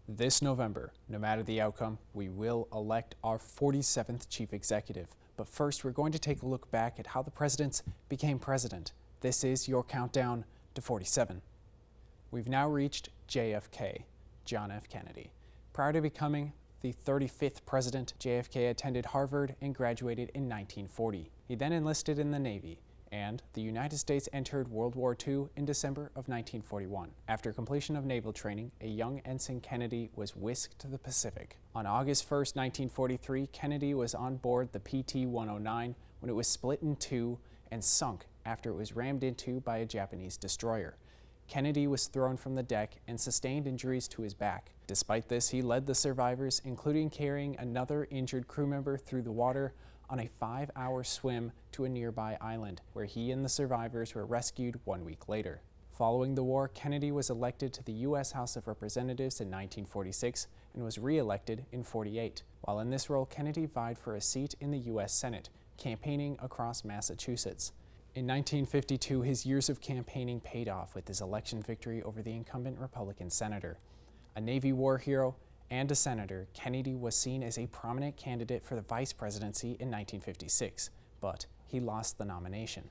This November, no matter the outcome, we will elect our 47th chief executive. But first, we're going to take a look back at how the presidents became president. This is your countdown to 47. We've now reached JFK, John F. Kennedy. Prior to becoming the 35th president, JFK attended Harvard and graduated in 1940. He then enlisted in the Navy, and the United States entered World War II in December of 1941. After completion of naval training, a young Ensign Kennedy was whisked to the Pacific. On August 1, 1943, Kennedy was on board the PT-109 when it was split in two and sunk after it was rammed into by a Japanese destroyer. Kennedy was thrown from the deck and sustained injuries to his back. Despite this, he led the survivors, including carrying another injured crew member through the water on a 5-hour swim to a nearby island, where he and the survivors were rescued 1 week later. Following the war, Kennedy was elected to the U.S. House of Representatives in 1946 and was re-elected in 48. While in this role, Kennedy vied for a seat in the U.S. Senate, campaigning across Massachusetts. In 1952, his years of campaigning paid off with his election victory over the incumbent Republican senator. A Navy war hero and a senator, Kennedy was seen as a prominent candidate for the vice presidency in 1956, but he lost the nomination.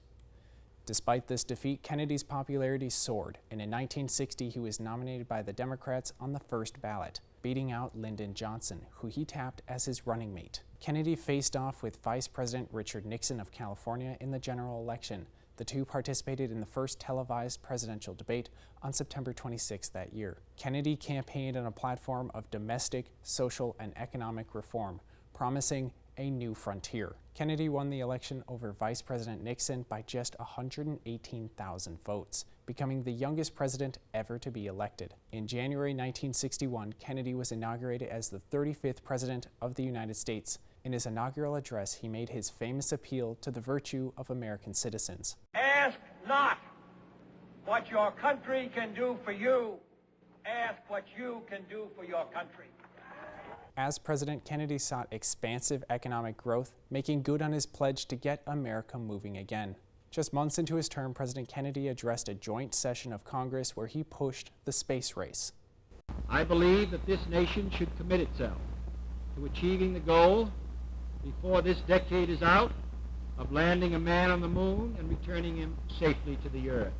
Despite this defeat, Kennedy's popularity soared, and in 1960 he was nominated by the Democrats on the first ballot, beating out Lyndon Johnson, who he tapped as his running mate. Kennedy faced off with Vice President Richard Nixon of California in the general election. The two participated in the first televised presidential debate on September 26 that year. Kennedy campaigned on a platform of domestic, social, and economic reform, promising a new frontier. Kennedy won the election over Vice President Nixon by just 118,000 votes, becoming the youngest president ever to be elected. In January 1961, Kennedy was inaugurated as the 35th President of the United States. In his inaugural address, he made his famous appeal to the virtue of American citizens. Ask not what your country can do for you. Ask what you can do for your country. As president, Kennedy sought expansive economic growth, making good on his pledge to get America moving again. Just months into his term, President Kennedy addressed a joint session of Congress where he pushed the space race. I believe that this nation should commit itself to achieving the goal before this decade is out of landing a man on the moon and returning him safely to the earth.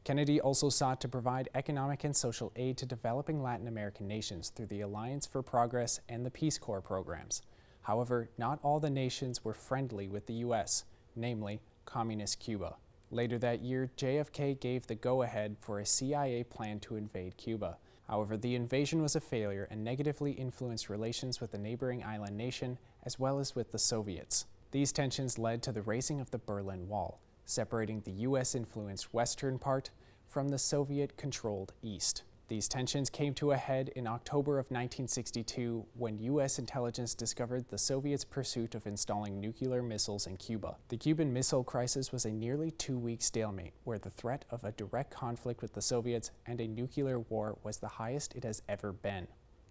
Kennedy also sought to provide economic and social aid to developing Latin American nations through the Alliance for Progress and the Peace Corps programs. However, not all the nations were friendly with the U.S., namely Communist Cuba. Later that year, JFK gave the go-ahead for a CIA plan to invade Cuba. However, the invasion was a failure and negatively influenced relations with the neighboring island nation as well as with the Soviets. These tensions led to the raising of the Berlin Wall, separating the U.S.-influenced western part from the Soviet-controlled east. These tensions came to a head in October of 1962 when U.S. intelligence discovered the Soviets' pursuit of installing nuclear missiles in Cuba. The Cuban Missile Crisis was a nearly 2-week stalemate where the threat of a direct conflict with the Soviets and a nuclear war was the highest it has ever been.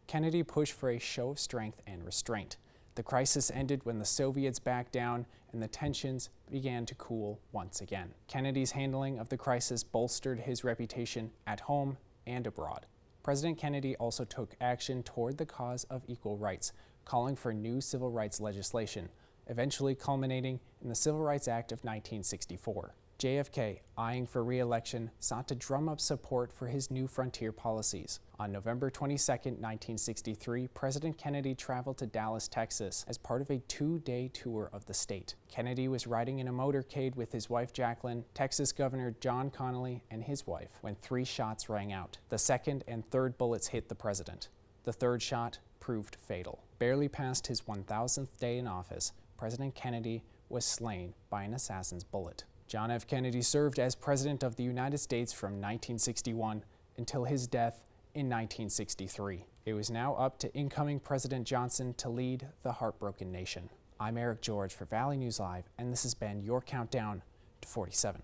Kennedy pushed for a show of strength and restraint. The crisis ended when the Soviets backed down and the tensions began to cool once again. Kennedy's handling of the crisis bolstered his reputation at home and abroad. President Kennedy also took action toward the cause of equal rights, calling for new civil rights legislation, eventually culminating in the Civil Rights Act of 1964. JFK, eyeing for re-election, sought to drum up support for his new frontier policies. On November 22, 1963, President Kennedy traveled to Dallas, Texas as part of a 2-day tour of the state. Kennedy was riding in a motorcade with his wife Jacqueline, Texas Governor John Connally, and his wife when 3 shots rang out. The second and third bullets hit the president. The third shot proved fatal. Barely past his 1,000th day in office, President Kennedy was slain by an assassin's bullet. John F. Kennedy served as President of the United States from 1961 until his death in 1963. It was now up to incoming President Johnson to lead the heartbroken nation. I'm Eric George for Valley News Live, and this has been your countdown to 47.